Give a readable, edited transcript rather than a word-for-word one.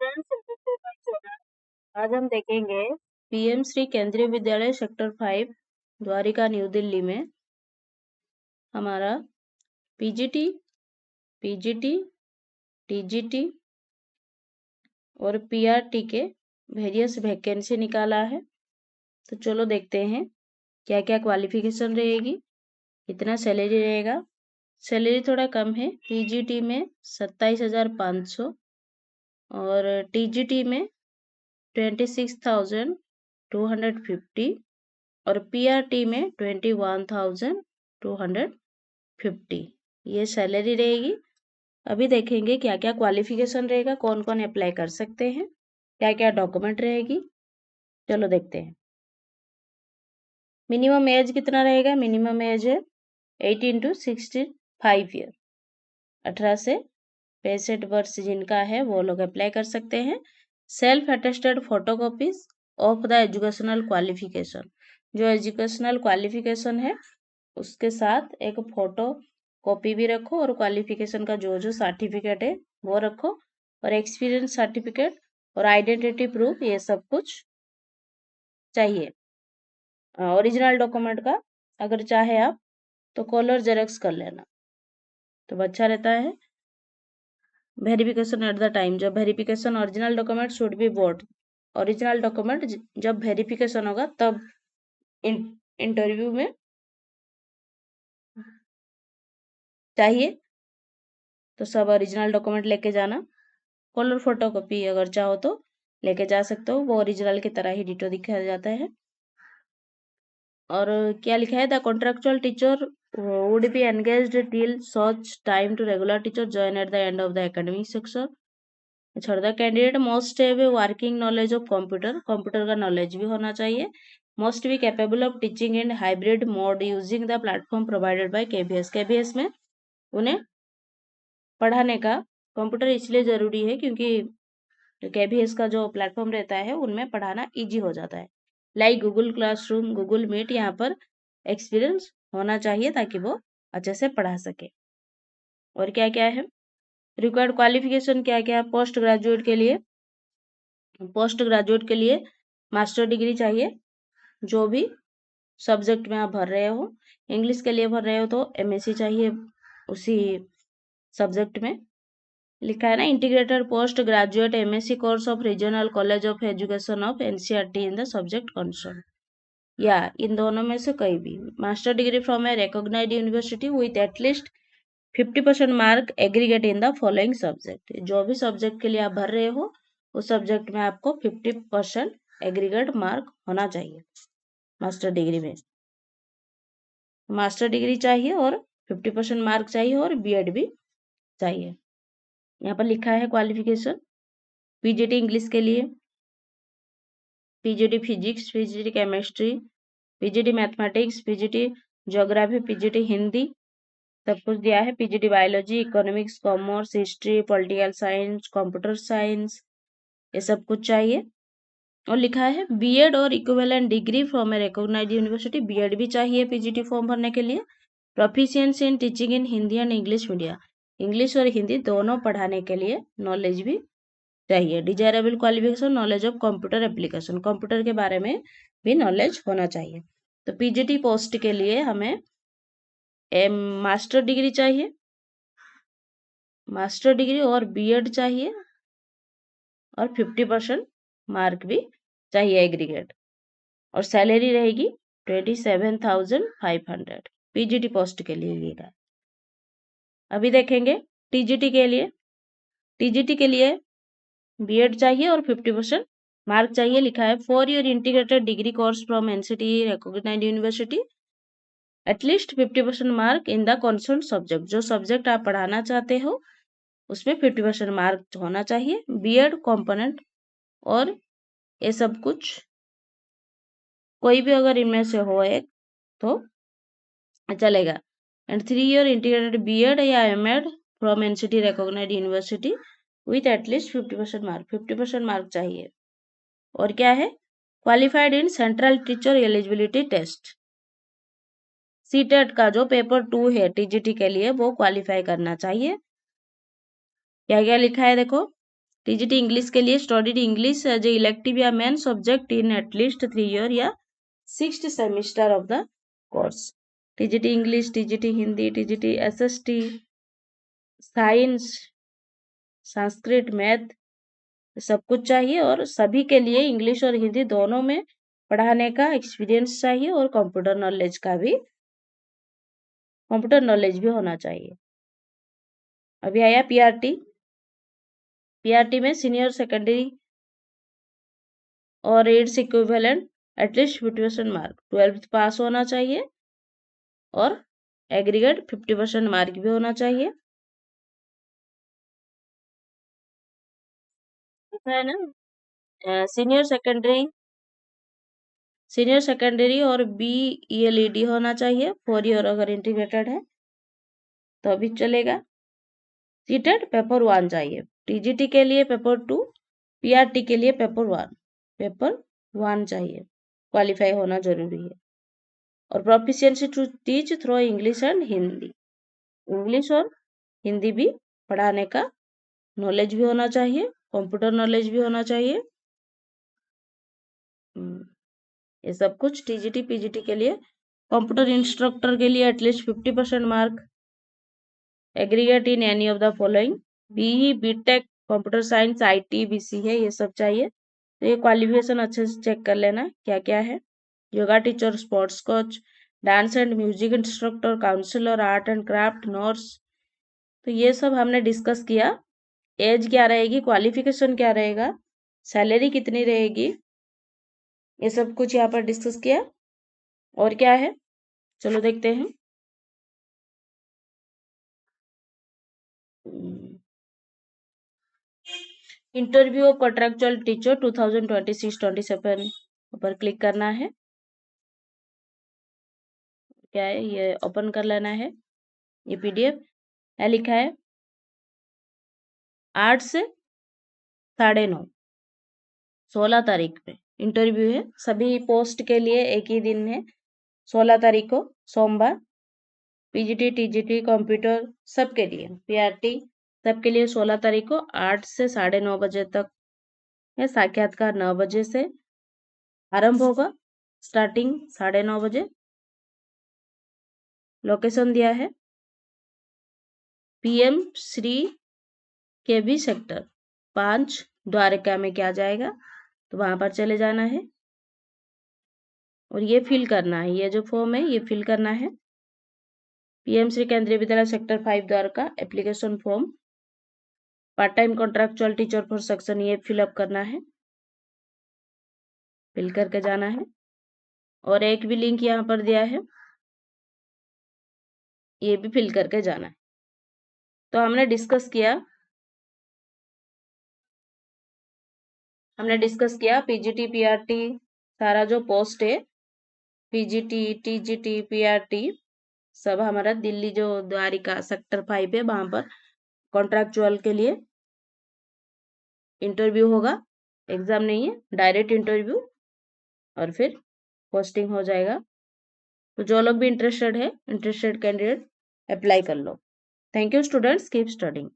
आज हम देखेंगे पीएम श्री केंद्रीय विद्यालय सेक्टर 5 द्वारिका न्यू दिल्ली में हमारा पीजीटी, टीजीटी और पीआरटी के वेरियस वैकेंसी निकाला है। तो चलो देखते हैं क्या क्या क्वालिफिकेशन रहेगी, कितना सैलरी रहेगा। सैलरी थोड़ा कम है, पीजीटी में 27,500 और टीजीटी में 26,250 और पीआरटी में 21,250 ये सैलरी रहेगी। अभी देखेंगे क्या क्या क्वालिफिकेशन रहेगा, कौन कौन अप्लाई कर सकते हैं, क्या क्या डॉक्यूमेंट रहेगी। चलो देखते हैं। मिनिमम एज कितना रहेगा? मिनिमम एज है 18 to 65 ईयर। 18 से 65 वर्ष जिनका है वो लोग अप्लाई कर सकते हैं। Self attested photocopies of the educational qualification, जो एजुकेशनल क्वालिफिकेशन है उसके साथ एक फोटो कॉपी भी रखो और क्वालिफिकेशन का जो जो सर्टिफिकेट है वो रखो और एक्सपीरियंस सर्टिफिकेट और आइडेंटिटी प्रूफ ये सब कुछ चाहिए। ओरिजिनल डॉक्यूमेंट का अगर चाहे आप तो कलर जेरॉक्स कर लेना तो अच्छा रहता है। वेरिफिकेशन एट द टाइम, जब verification original document should be board, original document जब वेरिफिकेशन होगा तब इंटरव्यू में चाहिए, तो सब ओरिजिनल डॉक्यूमेंट लेके जाना। कलर फोटोकॉपी अगर चाहो तो लेके जा सकते हो, वो ओरिजिनल की तरह ही डिटो दिखाया जाता है। और क्या लिखा है? The contractual teacher would be engaged till such time to regular teacher join at the end of the academic section. अच्छा, the candidate must have a working knowledge of computer, computer का knowledge भी होना चाहिए। Must be capable of teaching in hybrid mode using the platform provided by KBS. KBS में उन्हें पढ़ाने का computer इसलिए जरूरी है क्योंकि केबीएस का जो प्लेटफॉर्म रहता है उनमें पढ़ाना इजी हो जाता है। Like Google classroom, Google meet, यहाँ पर एक्सपीरियंस होना चाहिए ताकि वो अच्छे से पढ़ा सके। और क्या क्या है रिक्वायर्ड क्वालिफिकेशन, क्या क्या? पोस्ट ग्रेजुएट के लिए मास्टर डिग्री चाहिए, जो भी सब्जेक्ट में आप भर रहे हो। इंग्लिश के लिए भर रहे हो तो एमएससी चाहिए उसी सब्जेक्ट में। लिखा है ना, integrated post graduate MSc course of regional college of education of NCERT in the subject concern, या इन दोनों में से कोई भी। Master degree from a recognised university with at least 50% mark aggregate in the following subject. जो भी सब्जेक्ट के लिए आप भर रहे हो उस सब्जेक्ट में आपको 50% एग्रीगेट मार्क होना चाहिए। मास्टर डिग्री में मास्टर डिग्री चाहिए और 50% मार्क चाहिए और बीएड भी चाहिए। यहाँ पर लिखा है क्वालिफिकेशन। पीजीटी इंग्लिश के लिए, PGT physics, PGT chemistry, PGT mathematics, PGT geography, PGT Hindi, सब कुछ दिया है। PGT biology, economics, commerce, history, political science, computer science, ये सब कुछ चाहिए। और लिखा है बीएड और equivalent degree from a recognised university, BEd भी चाहिए पीजीटी फॉर्म भरने के लिए। Proficiency in teaching in Hindi and English media, English और हिंदी दोनों पढ़ाने के लिए नॉलेज भी चाहिए। Desirable qualification knowledge of computer application, computer के बारे में भी नॉलेज होना चाहिए। तो पीजीटी पोस्ट के लिए हमें मास्टर डिग्री चाहिए, मास्टर डिग्री और बीएड चाहिए और 50% मार्क भी चाहिए एग्रीगेट। और सैलरी रहेगी 27,500 पीजीटी पोस्ट के लिए लिखा है। अभी देखेंगे टीजीटी के लिए बीएड चाहिए और 50% मार्क चाहिए। लिखा है 4 year integrated degree course from NCT recognised university, at least 50% mark in the concern subject, जो सब्जेक्ट आप पढ़ाना चाहते हो उसमें 50% मार्क होना चाहिए। बीएड कंपोनेंट और ये सब कुछ कोई भी अगर इनमें से हो एक तो चलेगा। एंड 3 ईयर इंटीग्रेटेड बीएड या MEd from NCT recognised university with at least 50% mark, 50% mark चाहिए। और क्या है? Qualified in central teacher eligibility test, CTET का जो पेपर 2 है टीजीटी के लिए वो क्वालिफाई करना चाहिए। क्या क्या लिखा है देखो, टीजीटी इंग्लिश के लिए studied English as a elective या main subject in at least 3 year या 6th semester of the course. TGT English, TGT Hindi, TGT SST, science, Sanskrit, math, सब कुछ चाहिए और सभी के लिए इंग्लिश और हिंदी दोनों में पढ़ाने का एक्सपीरियंस चाहिए और कंप्यूटर नॉलेज भी होना चाहिए। अभी आया पीआरटी। पीआरटी में सीनियर सेकेंडरी और its equivalent at least 50% mark, 12th pass होना चाहिए और एग्रीगेट 50% मार्क भी होना चाहिए, है ना। सीनियर सेकेंडरी और BELED होना चाहिए, 4 ईयर अगर इंटीग्रेटेड है तो अभी चलेगा। सीटेड पेपर 1 चाहिए, टीजीटी के लिए पेपर 2, पीआरटी के लिए पेपर 1 चाहिए, क्वालिफाई होना जरूरी है। और proficiency to teach through English and Hindi, English और हिंदी भी पढ़ाने का नॉलेज भी होना चाहिए, कंप्यूटर नॉलेज भी होना चाहिए। ये सब कुछ टीजीटी पीजीटी के लिए। कंप्यूटर इंस्ट्रक्टर के लिए at least 50% mark, aggregate in any of the following, BE, BTech, computer science, IT, BCA, ये सब चाहिए। तो ये क्वालिफिकेशन अच्छे से चेक कर लेना क्या क्या है। Yoga teacher, sports coach, dance and music instructor, counsellor, art and craft, nurse, तो ये सब हमने डिस्कस किया। एज क्या रहेगी, क्वालिफिकेशन क्या रहेगा, सैलरी कितनी रहेगी, ये सब कुछ यहाँ पर डिस्कस किया। और क्या है, चलो देखते हैं। इंटरव्यू ऑफ कॉन्ट्रेक्चुअल टीचर 2026-27 पर क्लिक करना है। क्या है ये, ओपन कर लेना है। ये PDF है, लिखा है 8 से 9:30, 16 तारीख पे इंटरव्यू है। सभी पोस्ट के लिए एक ही दिन है, 16 तारीख को सोमवार। पीजीटी, टीजीटी, कंप्यूटर सबके लिए, पीआरटी सबके लिए 16 तारीख को 8 से 9:30 बजे तक है। साक्षात्कार 9 बजे से आरंभ होगा, स्टार्टिंग 9:30 बजे। लोकेशन दिया है PM Shri KB sector 5 Dwarka में क्या जाएगा, तो वहां पर चले जाना है और ये फिल करना है। ये जो फॉर्म है ये फिल करना है। PM श्री केंद्रीय विद्यालय sector 5 Dwarka, application form, part time contractual teacher for section, ये फिलअप करना है, फिल करके जाना है। और एक भी लिंक यहाँ पर दिया है, ये भी फिल करके जाना है। तो हमने डिस्कस किया पीजीटी पीआरटी सारा जो पोस्ट है, पीजीटी टीजीटी पीआरटी सब हमारा दिल्ली जो द्वारिका सेक्टर 5 है, वहां पर कॉन्ट्रेक्चुअल के लिए इंटरव्यू होगा। एग्जाम नहीं है, डायरेक्ट इंटरव्यू और फिर पोस्टिंग हो जाएगा। तो जो लोग भी इंटरेस्टेड कैंडिडेट अप्लाई कर लो। Thank you students, keep studying.